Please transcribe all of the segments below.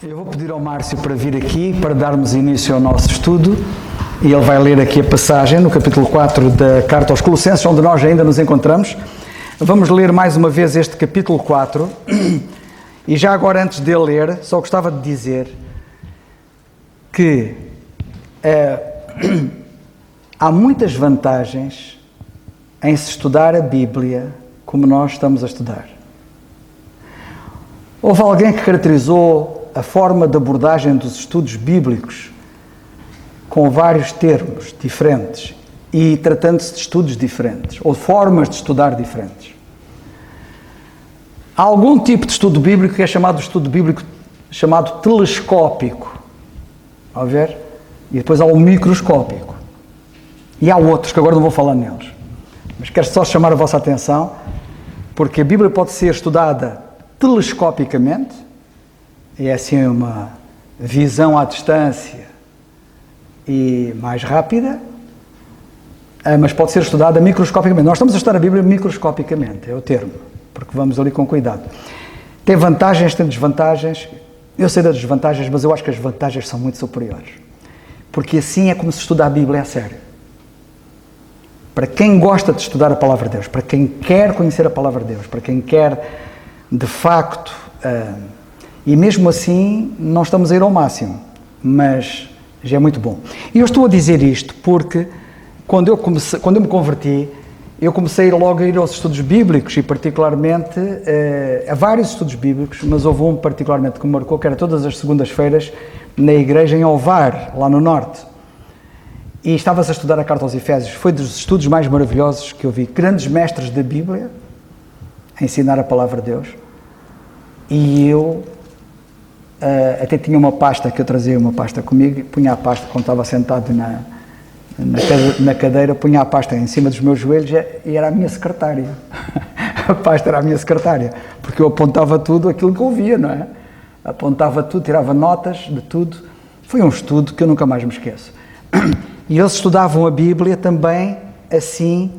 Eu vou pedir ao Márcio para vir aqui, para darmos início ao nosso estudo, e ele vai ler aqui a passagem no capítulo 4 da Carta aos Colossenses, onde nós ainda nos encontramos. Vamos ler mais uma vez este capítulo 4, e já agora, antes de ler, só gostava de dizer que há muitas vantagens em se estudar a Bíblia como nós estamos a estudar. Houve alguém que caracterizou a forma de abordagem dos estudos bíblicos com vários termos diferentes e tratando-se de estudos diferentes ou formas de estudar diferentes. Há algum tipo de estudo bíblico que é chamado de estudo bíblico chamado telescópico, a ver? E depois há o microscópico. E há outros que agora não vou falar neles. Mas quero só chamar a vossa atenção, porque a Bíblia pode ser estudada telescopicamente, e é assim uma visão à distância e mais rápida, mas pode ser estudada microscopicamente. Nós estamos a estudar a Bíblia microscopicamente, é o termo, porque vamos ali com cuidado. Tem vantagens, tem desvantagens. Eu sei das desvantagens, mas eu acho que as vantagens são muito superiores. Porque assim é como se estuda a Bíblia a sério. Para quem gosta de estudar a Palavra de Deus, para quem quer conhecer a Palavra de Deus, para quem quer, de facto, e mesmo assim não estamos a ir ao máximo, mas já é muito bom. E eu estou a dizer isto porque quando eu me converti, eu comecei logo a ir aos estudos bíblicos e particularmente a vários estudos bíblicos, mas houve um particularmente que me marcou, que era todas as segundas-feiras na igreja em Ovar, lá no norte. E estava-se a estudar a Carta aos Efésios. Foi dos estudos mais maravilhosos que eu vi. Grandes mestres da Bíblia a ensinar a Palavra de Deus. E eu até tinha uma pasta, que eu trazia uma pasta comigo, e punha a pasta, quando estava sentado na cadeira, punha a pasta em cima dos meus joelhos e era a minha secretária. A pasta era a minha secretária, porque eu apontava tudo aquilo que eu via, não é? Apontava tudo, tirava notas de tudo. Foi um estudo que eu nunca mais me esqueço. E eles estudavam a Bíblia também assim,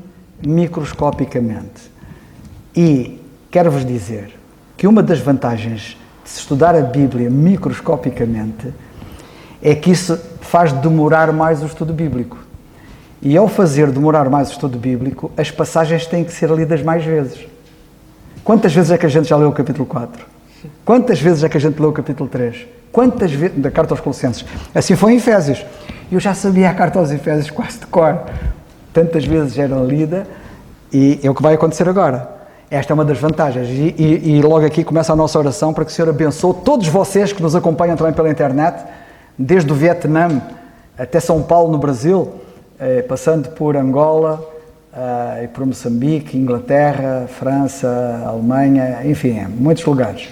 microscopicamente. E quero-vos dizer que uma das vantagens de se estudar a Bíblia microscopicamente é que isso faz demorar mais o estudo bíblico. E ao fazer demorar mais o estudo bíblico, as passagens têm que ser lidas mais vezes. Quantas vezes é que a gente já leu o capítulo 4? Quantas vezes é que a gente leu o capítulo 3? Quantas vezes, da Carta aos Colossenses? Assim foi em Efésios. Eu já sabia a Carta aos Efésios quase de cor. Tantas vezes era lida e é o que vai acontecer agora. Esta é uma das vantagens. E logo aqui começa a nossa oração para que o Senhor abençoe todos vocês que nos acompanham também pela internet, desde o Vietnã até São Paulo, no Brasil, passando por Angola, e por Moçambique, Inglaterra, França, Alemanha, enfim, muitos lugares.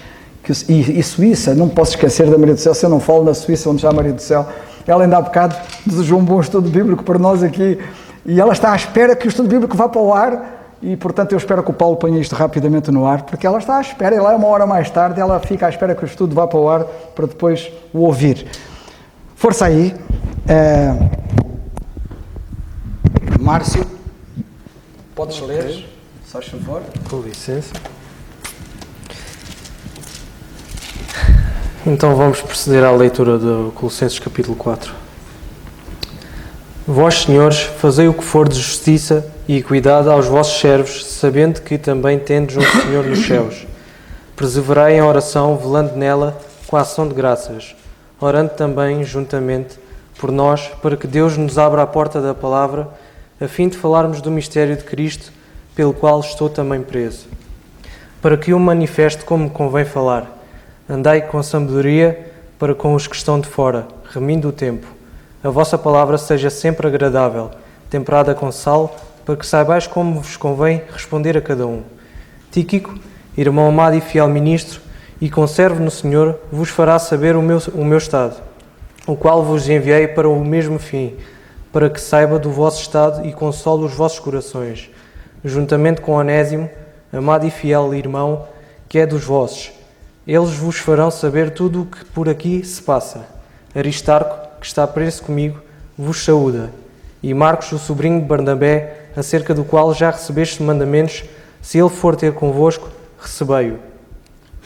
E Suíça, não posso esquecer da Maria do Céu. Se eu não falo na Suíça, onde está a Maria do Céu, ela ainda há bocado desejou um bom estudo bíblico para nós aqui, e ela está à espera que o estudo bíblico vá para o ar. E, portanto, eu espero que o Paulo ponha isto rapidamente no ar, porque ela está à espera, e lá é uma hora mais tarde, ela fica à espera que o estudo vá para o ar para depois o ouvir. Força aí. Márcio, podes ler, se faz favor. Com licença. Então vamos proceder à leitura do Colossenses capítulo 4. Vós, senhores, fazei o que for de justiça e equidade aos vossos servos, sabendo que também tendes um Senhor nos céus. Perseverai em oração, velando nela com a ação de graças, orando também, juntamente, por nós, para que Deus nos abra a porta da palavra, a fim de falarmos do mistério de Cristo, pelo qual estou também preso. Para que o manifeste como convém falar. Andai com sabedoria para com os que estão de fora, remindo o tempo. A vossa palavra seja sempre agradável, temperada com sal, para que saibais como vos convém responder a cada um. Tíquico, irmão amado e fiel ministro, e conservo no Senhor, vos fará saber o meu estado, o qual vos enviei para o mesmo fim, para que saiba do vosso estado e console os vossos corações, juntamente com Onésimo, amado e fiel irmão, que é dos vossos. Eles vos farão saber tudo o que por aqui se passa. Aristarco, que está preso comigo, vos saúda. E Marcos, o sobrinho de Barnabé, acerca do qual já recebeste mandamentos, se ele for ter convosco, recebei-o.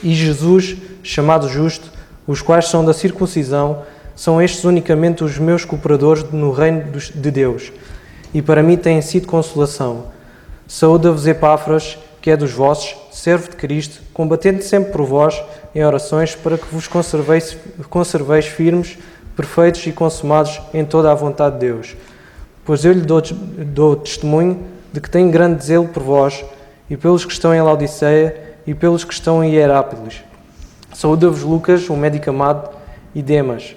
E Jesus, chamado justo, os quais são da circuncisão, são estes unicamente os meus cooperadores no reino de Deus, e para mim têm sido consolação. Saúda-vos Epáfras, que é dos vossos, servo de Cristo, combatendo sempre por vós em orações, para que vos conserveis firmes, perfeitos e consumados em toda a vontade de Deus. Pois eu lhe dou testemunho de que tenho grande zelo por vós, e pelos que estão em Laodiceia, e pelos que estão em Hierápolis. Saúda-vos Lucas, um médico amado, e Demas.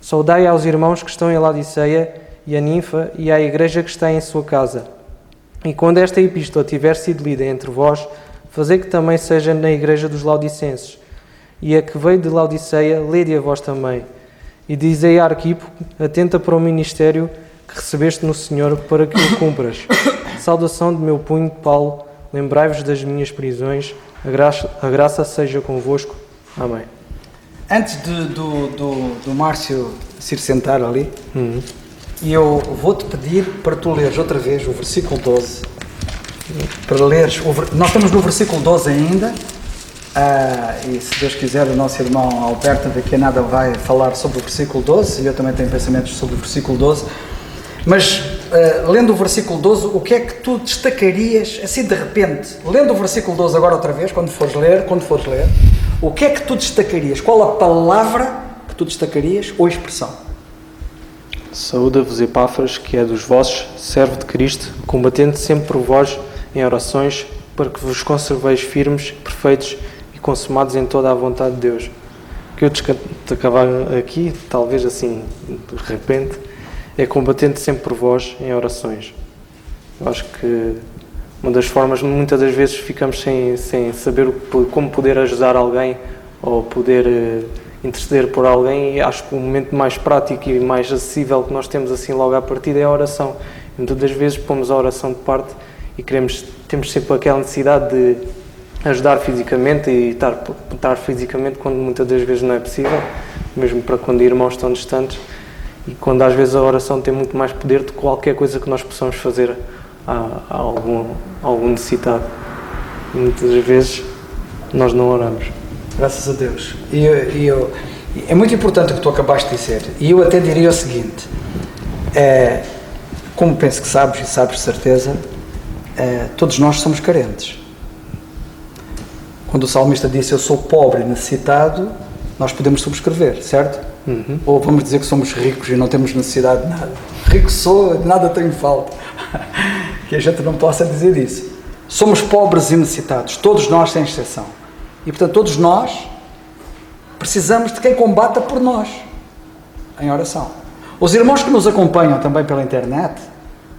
Saudai aos irmãos que estão em Laodiceia, e a Ninfa, e à igreja que está em sua casa. E quando esta epístola tiver sido lida entre vós, fazei que também seja na igreja dos Laodicenses. E a que veio de Laodiceia, lede a vós também. E dizei a Arquipo, atenta para o ministério que recebeste no Senhor, para que o cumpras. Saudação de meu punho, Paulo, lembrai-vos das minhas prisões, a graça seja convosco. Amém. Antes do Márcio se ir sentar ali, e eu vou-te pedir para tu leres outra vez o versículo 12, para leres, nós estamos no versículo 12 ainda, e se Deus quiser o nosso irmão Alberto daqui a nada vai falar sobre o versículo 12, e eu também tenho pensamentos sobre o versículo 12, mas lendo o versículo 12, o que é que tu destacarias, assim de repente, lendo o versículo 12 agora outra vez, quando fores ler, o que é que tu destacarias? Qual a palavra que tu destacarias ou expressão? Saúda-vos Epáfras, que é dos vossos, servo de Cristo, combatendo sempre por vós em orações, para que vos conserveis firmes, perfeitos e consumados em toda a vontade de Deus. O que eu destacava aqui, talvez assim, de repente, é combatendo sempre por vós em orações. Eu acho que uma das formas, muitas das vezes ficamos sem saber como poder ajudar alguém ou poder interceder por alguém, e acho que o momento mais prático e mais acessível que nós temos assim logo à partida é a oração. E muitas das vezes pomos a oração de parte e temos sempre aquela necessidade de ajudar fisicamente e estar fisicamente quando muitas das vezes não é possível, mesmo para quando irmãos estão distantes, e quando às vezes a oração tem muito mais poder do que qualquer coisa que nós possamos fazer a algum necessitado. E muitas das vezes nós não oramos. Graças a Deus. É muito importante o que tu acabaste de dizer. E eu até diria o seguinte, como penso que sabes, e sabes de certeza, todos nós somos carentes. Quando o salmista disse, eu sou pobre e necessitado, nós podemos subscrever, certo? Ou vamos dizer que somos ricos e não temos necessidade de nada. Rico sou, de nada tenho falta. Que a gente não possa dizer isso. Somos pobres e necessitados, todos nós sem exceção. E portanto todos nós precisamos de quem combata por nós em oração. Os irmãos que nos acompanham também pela internet,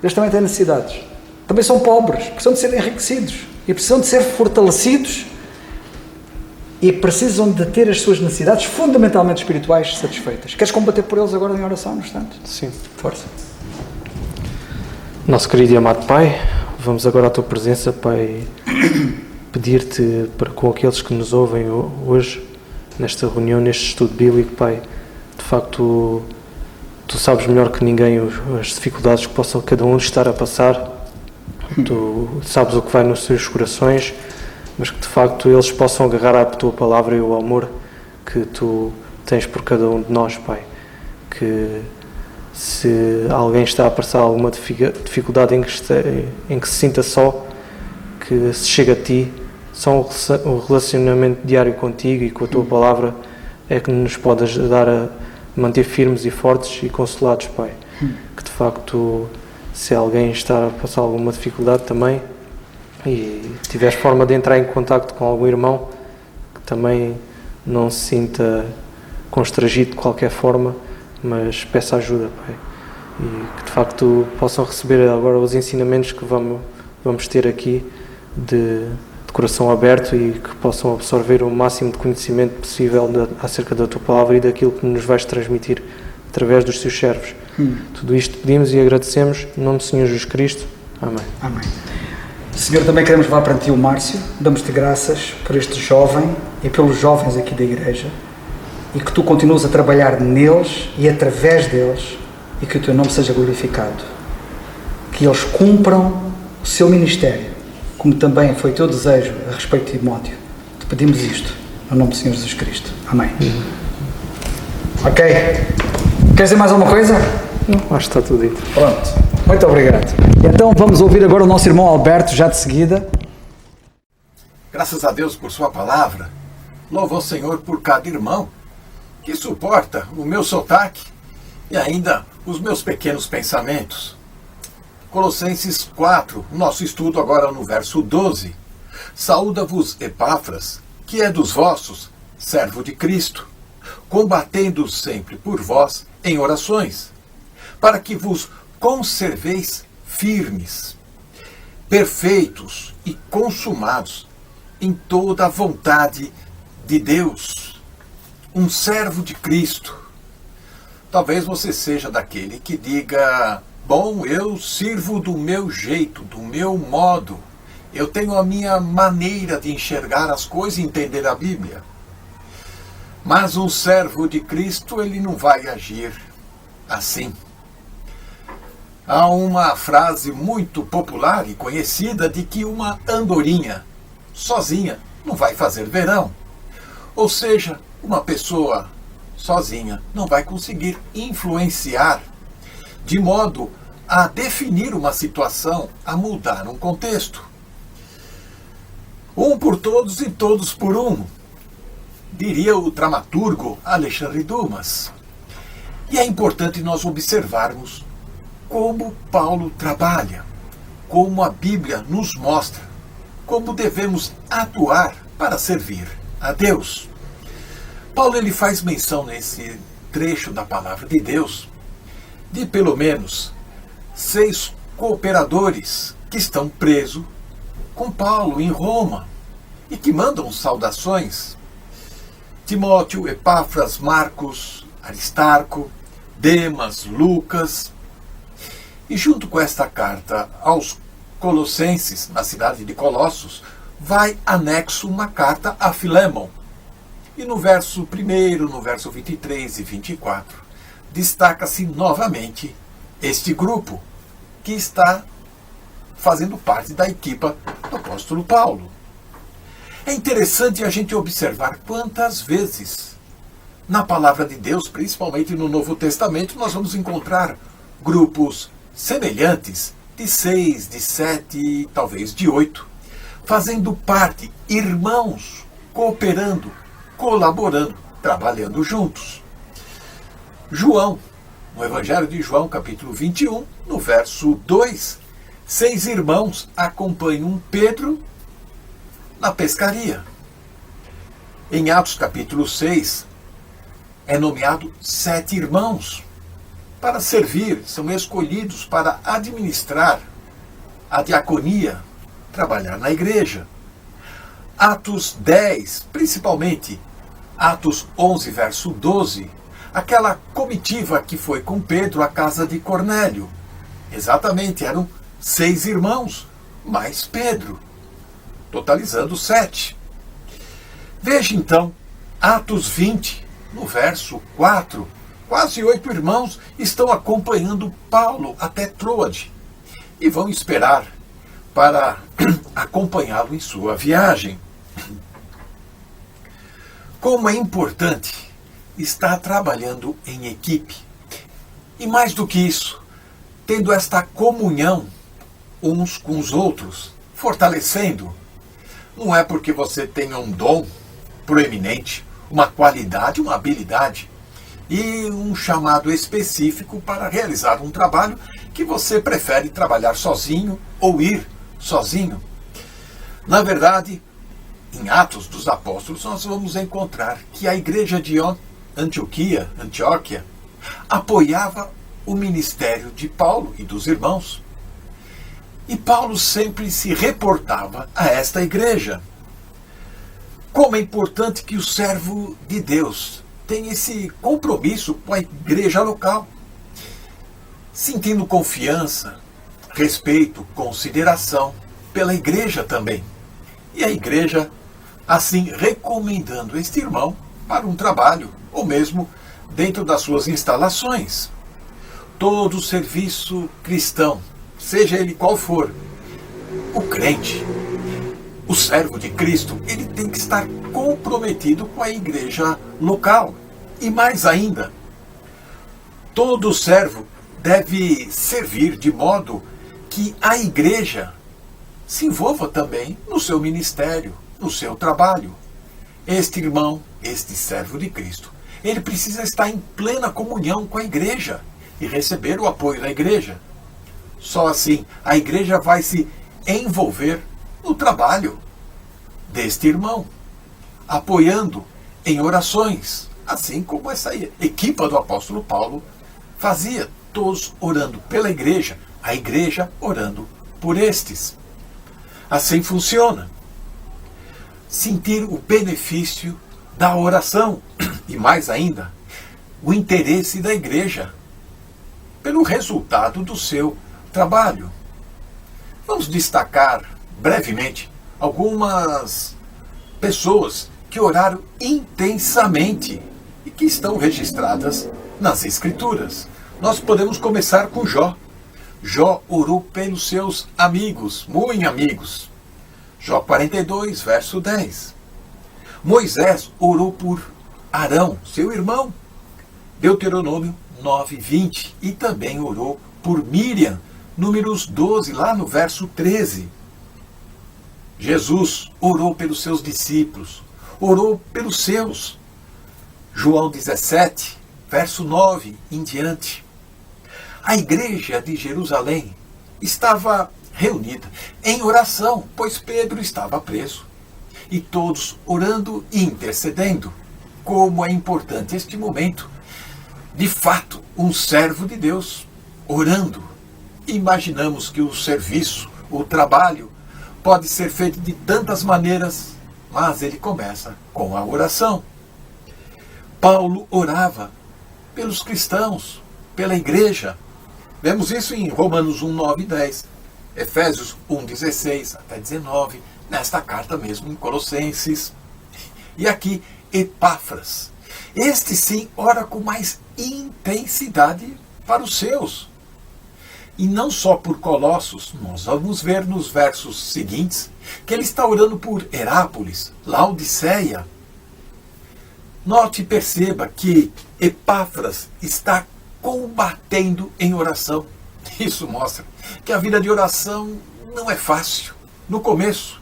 eles também têm necessidades. Também são pobres, precisam de ser enriquecidos e precisam de ser fortalecidos e precisam de ter as suas necessidades fundamentalmente espirituais satisfeitas. Queres combater por eles agora em oração, no instante? Sim. Força. Nosso querido e amado Pai, vamos agora à Tua presença, Pai, pedir-te para com aqueles que nos ouvem hoje, nesta reunião, neste estudo bíblico, Pai, de facto, Tu sabes melhor que ninguém as dificuldades que possam cada um estar a passar, Tu sabes o que vai nos seus corações, mas que de facto eles possam agarrar à Tua palavra e o amor que Tu tens por cada um de nós, Pai, que se alguém está a passar alguma dificuldade em que se sinta só, que se chega a Ti, só o relacionamento diário contigo e com a Tua palavra é que nos pode ajudar a manter firmes e fortes e consolados, Pai. Que de facto, se alguém está a passar alguma dificuldade também e tiveres forma de entrar em contacto com algum irmão, que também não se sinta constrangido de qualquer forma, mas peça ajuda, Pai. E que de facto possam receber agora os ensinamentos que vamos ter aqui de coração aberto e que possam absorver o máximo de conhecimento possível acerca da Tua palavra e daquilo que nos vais transmitir através dos Teus servos. Tudo isto pedimos e agradecemos em nome do Senhor Jesus Cristo. Amém. Amém. Senhor, também queremos levar para Ti o Márcio, damos-te graças por este jovem e pelos jovens aqui da igreja e que Tu continues a trabalhar neles e através deles e que o Teu nome seja glorificado. Que eles cumpram o seu ministério, como também foi o Teu desejo a respeito de Timóteo. Te pedimos isto, no nome do Senhor Jesus Cristo. Amém. Ok? Quer dizer mais alguma coisa? Não, acho que está tudo dito. Pronto. Muito obrigado. Então vamos ouvir agora o nosso irmão Alberto, já de seguida. Graças a Deus por sua palavra. Louvo ao Senhor por cada irmão que suporta o meu sotaque e ainda os meus pequenos pensamentos. Colossenses 4, nosso estudo agora no verso 12. Saúda-vos Epáfras, que é dos vossos, servo de Cristo, combatendo sempre por vós em orações, para que vos conserveis firmes, perfeitos e consumados em toda a vontade de Deus. Um servo de Cristo. Talvez você seja daquele que diga: bom, eu sirvo do meu jeito, do meu modo. Eu tenho a minha maneira de enxergar as coisas e entender a Bíblia. Mas um servo de Cristo, ele não vai agir assim. Há uma frase muito popular e conhecida de que uma andorinha sozinha não vai fazer verão. Ou seja, uma pessoa sozinha não vai conseguir influenciar de modo a definir uma situação, a mudar um contexto. Um por todos e todos por um, diria o dramaturgo Alexandre Dumas. E é importante nós observarmos como Paulo trabalha, como a Bíblia nos mostra, como devemos atuar para servir a Deus. Paulo ele faz menção nesse trecho da palavra de Deus de pelo menos 6 cooperadores que estão presos com Paulo em Roma e que mandam saudações. Timóteo, Epáfras, Marcos, Aristarco, Demas, Lucas. E junto com esta carta aos Colossenses, na cidade de Colossos, vai anexo uma carta a Filémon. E no verso 1, no verso 23 e 24, destaca-se novamente este grupo que está fazendo parte da equipa do apóstolo Paulo. É interessante a gente observar quantas vezes na palavra de Deus, principalmente no Novo Testamento, nós vamos encontrar grupos semelhantes de 6, de 7, talvez de 8, fazendo parte, irmãos, cooperando, colaborando, trabalhando juntos. João, no Evangelho de João, capítulo 21, no verso 2, 6 irmãos acompanham Pedro na pescaria. Em Atos, capítulo 6, é nomeado 7 irmãos para servir, são escolhidos para administrar a diaconia, trabalhar na igreja. Atos 10, principalmente Atos 11, verso 12, aquela comitiva que foi com Pedro à casa de Cornélio. Exatamente, eram 6 irmãos, mais Pedro, totalizando 7. Veja então, Atos 20, no verso 4, quase 8 irmãos estão acompanhando Paulo até Troade e vão esperar para acompanhá-lo em sua viagem. Como é importante estar trabalhando em equipe. E mais do que isso, tendo esta comunhão uns com os outros, fortalecendo. Não é porque você tenha um dom proeminente, uma qualidade, uma habilidade e um chamado específico para realizar um trabalho que você prefere trabalhar sozinho ou ir sozinho. Na verdade, em Atos dos Apóstolos, nós vamos encontrar que a igreja de Antioquia apoiava o ministério de Paulo e dos irmãos. E Paulo sempre se reportava a esta igreja. Como é importante que o servo de Deus tenha esse compromisso com a igreja local, sentindo confiança, respeito, consideração pela igreja também. E a igreja, assim, recomendando este irmão para um trabalho, ou mesmo dentro das suas instalações. Todo serviço cristão, seja ele qual for, o crente, o servo de Cristo, ele tem que estar comprometido com a igreja local. E mais ainda, todo servo deve servir de modo que a igreja se envolva também no seu ministério, no seu trabalho. Este irmão, este servo de Cristo, ele precisa estar em plena comunhão com a igreja e receber o apoio da igreja. Só assim a igreja vai se envolver no trabalho deste irmão, apoiando em orações, assim como essa equipa do apóstolo Paulo fazia, todos orando pela igreja, a igreja orando por estes. Assim funciona. Sentir o benefício da oração e, mais ainda, o interesse da igreja pelo resultado do seu trabalho. Vamos destacar brevemente algumas pessoas que oraram intensamente e que estão registradas nas Escrituras. Nós podemos começar com Jó. Jó orou pelos seus amigos, muito amigos. Jó 42, verso 10. Moisés orou por Arão, seu irmão. Deuteronômio 9, 20. E também orou por Miriam, Números 12, lá no verso 13. Jesus orou pelos seus discípulos, orou pelos seus. João 17, verso 9 em diante. A igreja de Jerusalém estava reunida em oração, pois Pedro estava preso. E todos orando e intercedendo. Como é importante este momento. De fato, um servo de Deus orando. Imaginamos que o serviço, o trabalho, pode ser feito de tantas maneiras, mas ele começa com a oração. Paulo orava pelos cristãos, pela igreja. Vemos isso em Romanos 1, 9 e 10, Efésios 1, 16 até 19, nesta carta mesmo em Colossenses. E aqui, Epáfras. Este sim ora com mais intensidade para os seus. E não só por Colossos, nós vamos ver nos versos seguintes que ele está orando por Herápolis, Laodiceia. Note e perceba que Epáfras está combatendo em oração. Isso mostra que a vida de oração não é fácil. No começo,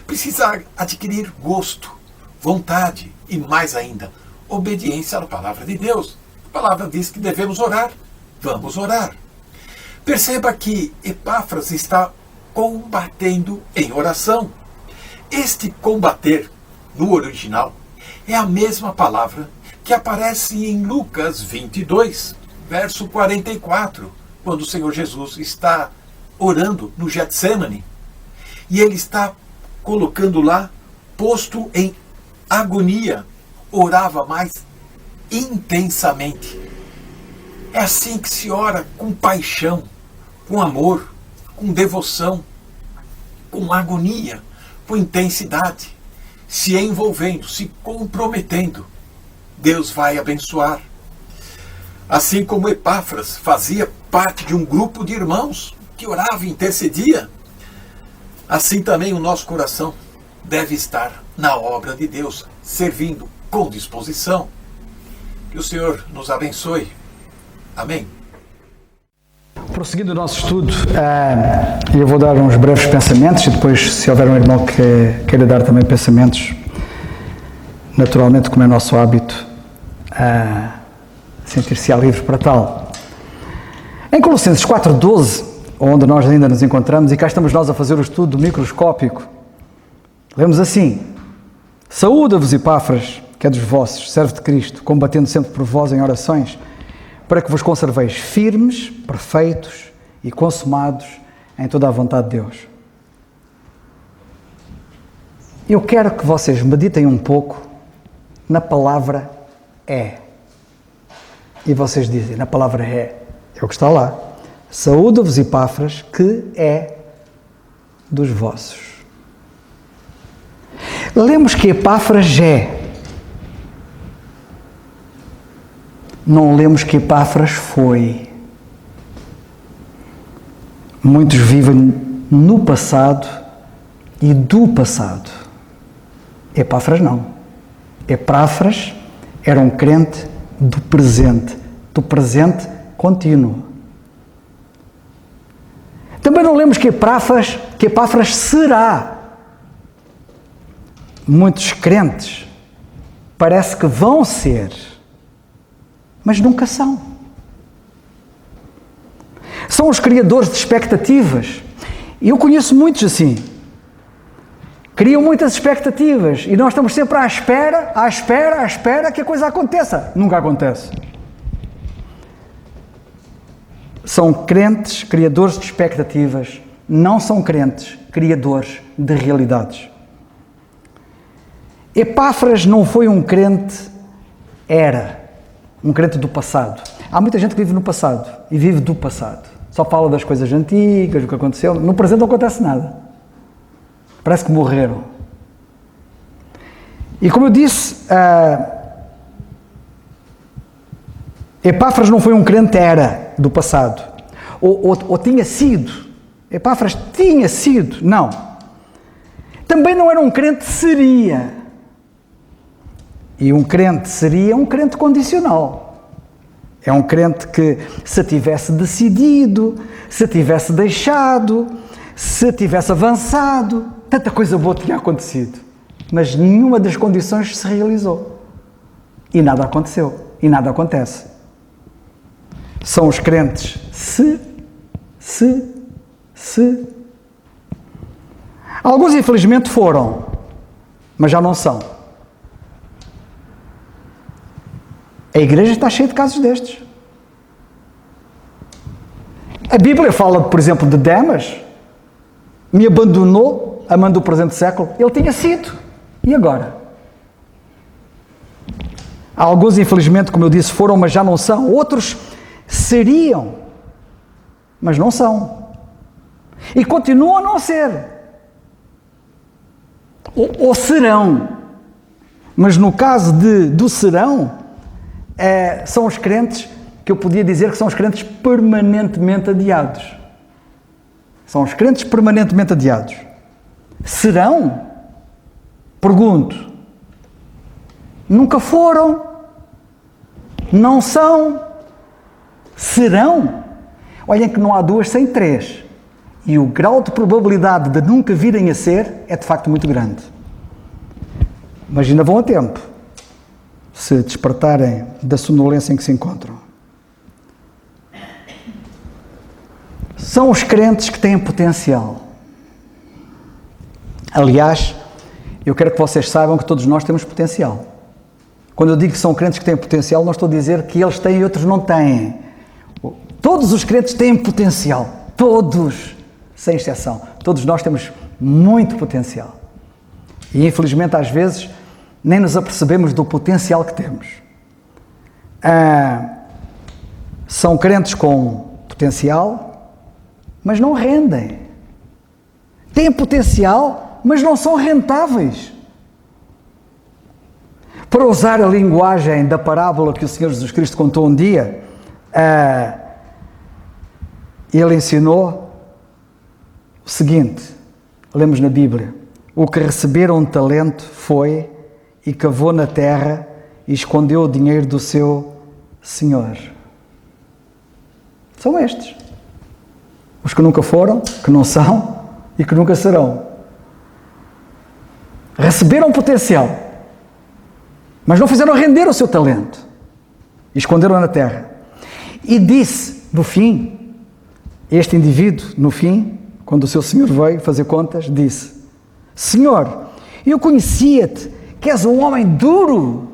precisa adquirir gosto, vontade e, mais ainda, obediência à palavra de Deus. A palavra diz que devemos orar. Vamos orar. Perceba que Epáfras está combatendo em oração. Este combater, no original, é a mesma palavra que aparece em Lucas 22, verso 44, quando o Senhor Jesus está orando no Getsemane. E ele está colocando lá, posto em agonia, orava mais intensamente. É assim que se ora com paixão, com amor, com devoção, com agonia, com intensidade, se envolvendo, se comprometendo. Deus vai abençoar. Assim como Epáfras fazia parte de um grupo de irmãos que orava e intercedia, assim também o nosso coração deve estar na obra de Deus, servindo com disposição. Que o Senhor nos abençoe. Amém. Prosseguindo o nosso estudo, eu vou dar uns breves pensamentos e depois, se houver um irmão que queira dar também pensamentos, naturalmente, como é nosso hábito, sentir-se-á livre para tal. Em Colossenses 4:12, onde nós ainda nos encontramos, e cá estamos nós a fazer o estudo do microscópico, lemos assim: Saúda-vos, Epáfras, que é dos vossos, servo de Cristo, combatendo sempre por vós em orações, para que vos conserveis firmes, perfeitos e consumados em toda a vontade de Deus. Eu quero que vocês meditem um pouco na palavra é. E vocês dizem, na palavra é o que está lá. Saúda-vos, Epáfras, que é dos vossos. Lemos que Epáfras é. Não lemos que Epáfras foi. Muitos vivem no passado e do passado. Epáfras não. Epáfras Era um crente do presente contínuo. Também não lemos que Epáfras será. Muitos crentes parece que vão ser, mas nunca são. São os criadores de expectativas. E eu conheço muitos assim. Criam muitas expectativas e nós estamos sempre à espera que a coisa aconteça. Nunca acontece. São crentes criadores de expectativas, não são crentes criadores de realidades. Epáfras não foi um crente, era um crente do passado. Há muita gente que vive no passado e vive do passado. Só fala das coisas antigas, do que aconteceu. No presente não acontece nada. Parece que morreram. E como eu disse, Epáfras não foi um crente, era do passado. Ou tinha sido. Epáfras tinha sido. Não. Também não era um crente, seria. E um crente seria um crente condicional. É um crente que, se tivesse decidido, se tivesse deixado, se tivesse avançado, tanta coisa boa tinha acontecido. Mas nenhuma das condições se realizou. E nada aconteceu. E nada acontece. São os crentes se. Alguns, infelizmente, foram, mas já não são. A igreja está cheia de casos destes. A Bíblia fala, por exemplo, de Demas. Me abandonou, amando o presente século. Ele tinha sido. E agora? Alguns, infelizmente, como eu disse, foram, mas já não são. Outros seriam, mas não são. E continuam a não ser. Ou serão. Mas no caso do serão, são os crentes que eu podia dizer que são os crentes permanentemente adiados. São os crentes permanentemente adiados. Serão? Pergunto. Nunca foram? Não são? Serão? Olhem que não há duas sem três. E o grau de probabilidade de nunca virem a ser é de facto muito grande. Mas ainda vão a tempo, se despertarem da sonolência em que se encontram. São os crentes que têm potencial. Aliás, eu quero que vocês saibam que todos nós temos potencial. Quando eu digo que são crentes que têm potencial, não estou a dizer que eles têm e outros não têm. Todos os crentes têm potencial. Todos, sem exceção. Todos nós temos muito potencial. E infelizmente, às vezes, nem nos apercebemos do potencial que temos. São crentes com potencial, mas não rendem. Têm potencial, mas não são rentáveis. Para usar a linguagem da parábola que o Senhor Jesus Cristo contou um dia, ele ensinou o seguinte, lemos na Bíblia: o que receberam um talento foi e cavou na terra e escondeu o dinheiro do seu Senhor. São estes. Os que nunca foram, que não são e que nunca serão. Receberam potencial, mas não fizeram render o seu talento. E esconderam na terra. E disse, no fim, este indivíduo, no fim, quando o seu Senhor veio fazer contas, disse: Senhor, eu conhecia-te, que és um homem duro.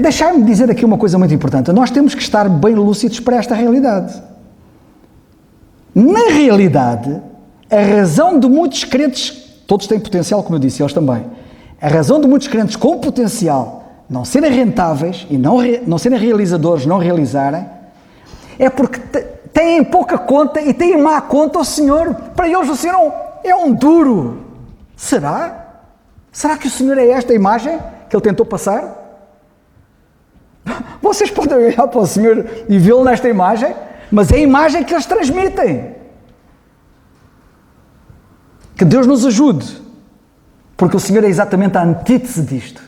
Deixar-me dizer aqui uma coisa muito importante. Nós temos que estar bem lúcidos para esta realidade. Na realidade, a razão de muitos crentes, todos têm potencial, como eu disse, eles também, a razão de muitos crentes com potencial não serem rentáveis e não serem realizadores, não realizarem, é porque têm pouca conta e têm má conta ao Senhor. Para eles o Senhor é um duro. Será? Será que o Senhor é esta a imagem que Ele tentou passar? Vocês podem olhar para o Senhor e vê-lo nesta imagem, mas é a imagem que eles transmitem. Que Deus nos ajude, porque o Senhor é exatamente a antítese disto.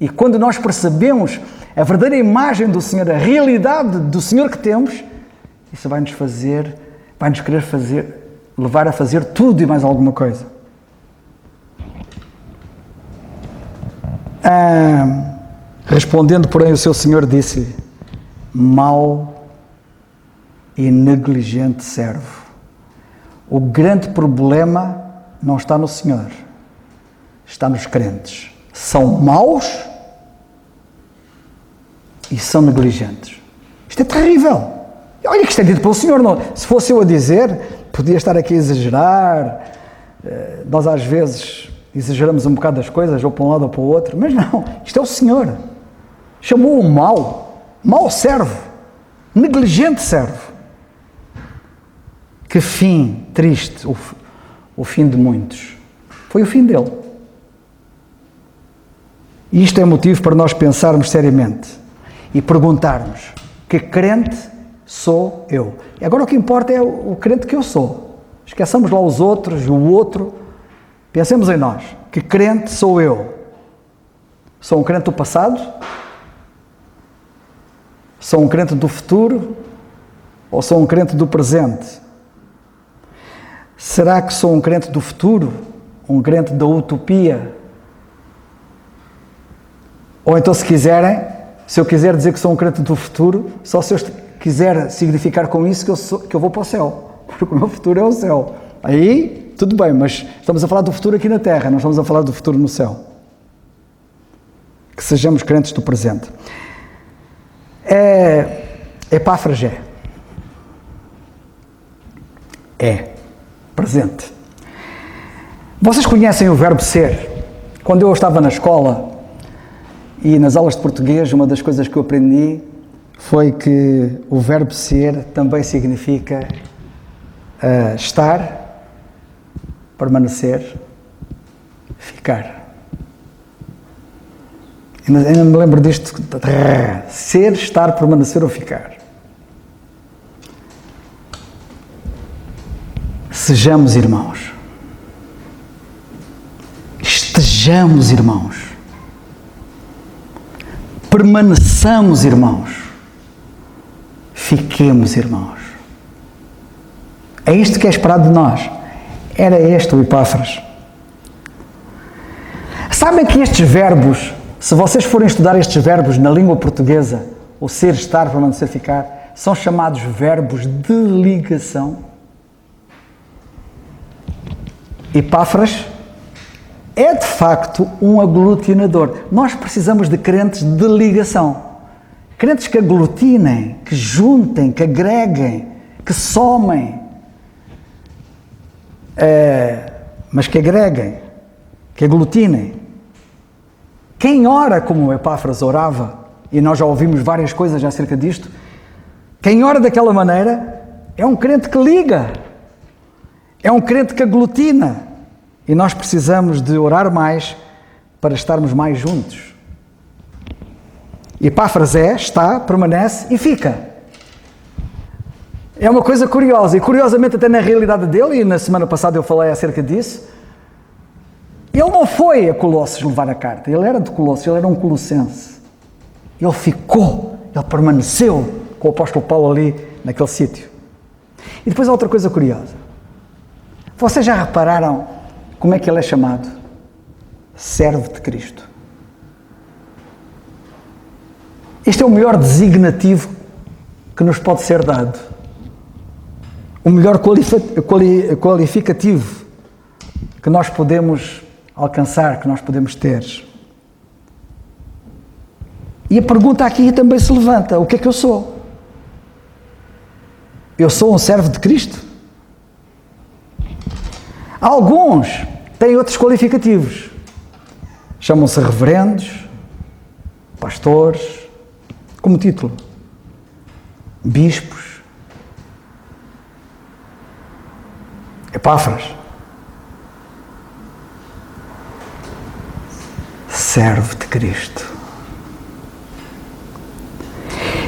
E quando nós percebemos a verdadeira imagem do Senhor, a realidade do Senhor que temos, isso vai nos querer levar a fazer tudo e mais alguma coisa. Respondendo, porém, o seu Senhor disse-lhe: mau e negligente servo. O grande problema não está no Senhor, está nos crentes. São maus e são negligentes. Isto é terrível. Olha que isto é dito pelo Senhor. Não. Se fosse eu a dizer, podia estar aqui a exagerar. Nós às vezes exageramos um bocado das coisas, ou para um lado ou para o outro, mas não, isto é o Senhor. Chamou-o mau servo, negligente servo. Que fim triste, o fim de muitos. Foi o fim dele. E isto é motivo para nós pensarmos seriamente e perguntarmos: que crente sou eu? E agora o que importa é o crente que eu sou. Esqueçamos lá os outros e o outro. Pensemos em nós. Que crente sou eu? Sou um crente do passado? Sou um crente do futuro? Ou sou um crente do presente? Será que sou um crente do futuro? Um crente da utopia? Ou então, se eu quiser dizer que sou um crente do futuro, só se eu quiser significar com isso que eu vou para o céu, porque o meu futuro é o céu. Aí, tudo bem, mas estamos a falar do futuro aqui na Terra, não estamos a falar do futuro no céu. Que sejamos crentes do presente. Epáfras é presente. Vocês conhecem o verbo ser? Quando eu estava na escola e nas aulas de português, uma das coisas que eu aprendi foi que o verbo ser também significa estar, permanecer, ficar. Ainda me lembro disto: ser, estar, permanecer ou ficar. Sejamos irmãos. Estejamos irmãos. Permaneçamos irmãos. Fiquemos irmãos. É isto que é esperado de nós. Era este o Epáfras. Sabem que estes verbos, se vocês forem estudar estes verbos na língua portuguesa, o ser, estar, permanecer, ficar, são chamados verbos de ligação. Epáfras é de facto um aglutinador. Nós precisamos de crentes de ligação. Crentes que aglutinem, que juntem, que agreguem, que somem. Mas que agreguem, que aglutinem. Quem ora como Epáfras orava, e nós já ouvimos várias coisas acerca disto, quem ora daquela maneira é um crente que liga, é um crente que aglutina. E nós precisamos de orar mais para estarmos mais juntos. Epáfras está, permanece e fica. É uma coisa curiosa, e curiosamente até na realidade dele, e na semana passada eu falei acerca disso, ele não foi a Colossos levar a carta, ele era de Colossos, ele era um colossense. Ele ficou, ele permaneceu com o apóstolo Paulo ali naquele sítio. E depois há outra coisa curiosa. Vocês já repararam como é que ele é chamado? Servo de Cristo. Este é o melhor designativo que nos pode ser dado. O melhor qualificativo que nós podemos alcançar, que nós podemos ter. E a pergunta aqui também se levanta: o que é que eu sou? Eu sou um servo de Cristo? Alguns têm outros qualificativos. Chamam-se reverendos, pastores, como título, bispos. Epáfras, servo de Cristo.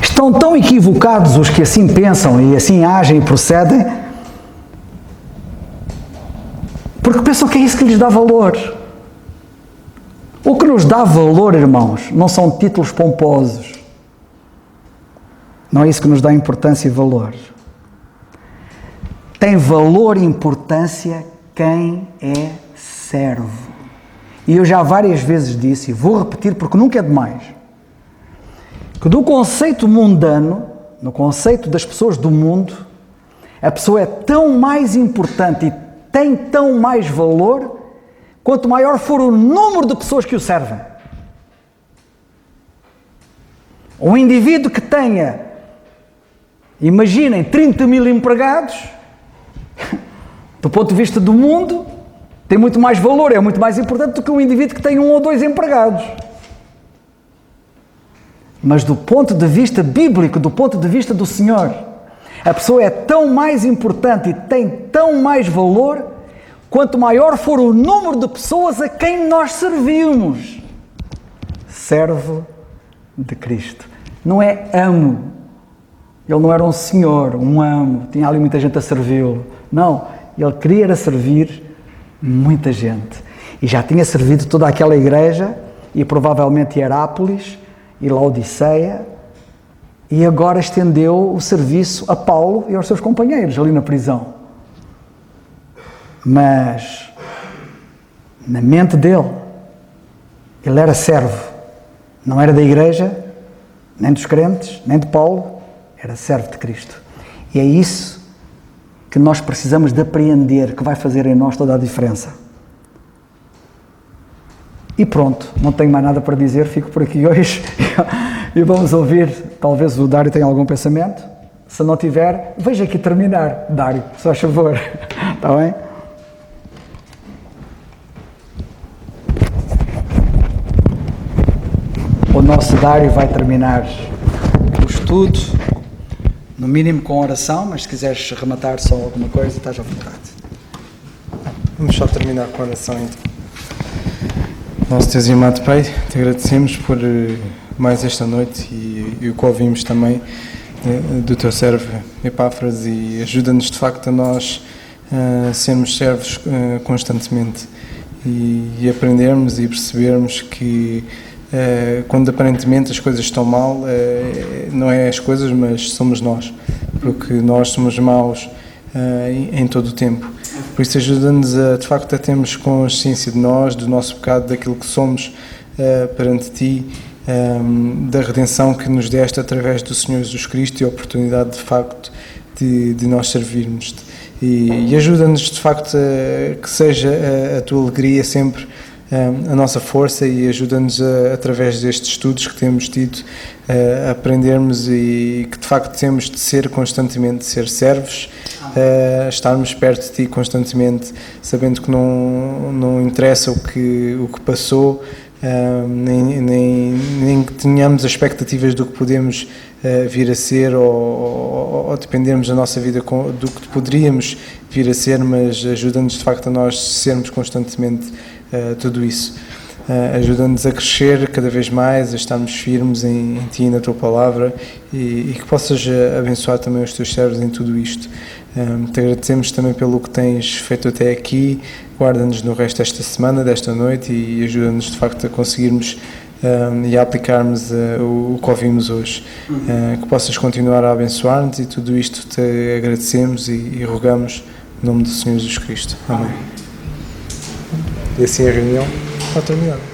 Estão tão equivocados os que assim pensam e assim agem e procedem, porque pensam que é isso que lhes dá valor. O que nos dá valor, irmãos, não são títulos pomposos. Não é isso que nos dá importância e valor. Tem valor e importância quem é servo. E eu já várias vezes disse, e vou repetir porque nunca é demais, que do conceito mundano, no conceito das pessoas do mundo, a pessoa é tão mais importante e tem tão mais valor quanto maior for o número de pessoas que o servem. Um indivíduo que tenha, imaginem, 30 mil empregados, do ponto de vista do mundo, tem muito mais valor, é muito mais importante do que um indivíduo que tem 1 ou 2 empregados. Mas do ponto de vista bíblico, do ponto de vista do Senhor, a pessoa é tão mais importante e tem tão mais valor quanto maior for o número de pessoas a quem nós servimos. Servo de Cristo. Não é amo. Ele não era um senhor, um amo, tinha ali muita gente a servi-lo. Não, ele queria era servir muita gente. E já tinha servido toda aquela igreja, e provavelmente Herápolis, e Laodiceia, e agora estendeu o serviço a Paulo e aos seus companheiros ali na prisão. Mas, na mente dele, ele era servo. Não era da igreja, nem dos crentes, nem de Paulo, era servo de Cristo. E é isso que nós precisamos de apreender, que vai fazer em nós toda a diferença. E pronto, não tenho mais nada para dizer, fico por aqui hoje e vamos ouvir, talvez o Dário tenha algum pensamento. Se não tiver, veja aqui terminar, Dário, se faz favor. Está bem? O nosso Dário vai terminar o estudo, no mínimo com oração, mas se quiseres rematar só alguma coisa, estás à vontade. Vamos só terminar com a oração então. Nosso Deus e amado Pai, te agradecemos por mais esta noite e o que ouvimos também do teu servo Epáfras, e ajuda-nos de facto a nós sermos servos constantemente e aprendermos e percebermos que quando aparentemente as coisas estão mal, não é as coisas, mas somos nós, porque nós somos maus em todo o tempo. Por isso ajuda-nos de facto a termos consciência de nós, do nosso pecado, daquilo que somos perante Ti, da redenção que nos deste através do Senhor Jesus Cristo e a oportunidade de facto de nós servirmos-te. E ajuda-nos de facto que seja a Tua alegria sempre a nossa força, e ajuda-nos através destes estudos que temos tido a aprendermos e que de facto temos de ser constantemente, de ser servos, estarmos perto de Ti constantemente, sabendo que não interessa o que passou, nem que tenhamos expectativas do que podemos vir a ser, ou dependermos da nossa vida do que poderíamos vir a ser, mas ajuda-nos de facto a nós sermos constantemente tudo isso. Ajuda-nos a crescer cada vez mais, a estarmos firmes em Ti e na Tua Palavra, e que possas abençoar também os Teus servos em tudo isto. Te agradecemos também pelo que tens feito até aqui, guarda-nos no resto desta semana, desta noite, e ajuda-nos de facto a conseguirmos e a aplicarmos o que ouvimos hoje. Que possas continuar a abençoar-nos, e tudo isto te agradecemos e rogamos em nome do Senhor Jesus Cristo. Amém. E assim a reunião está terminada.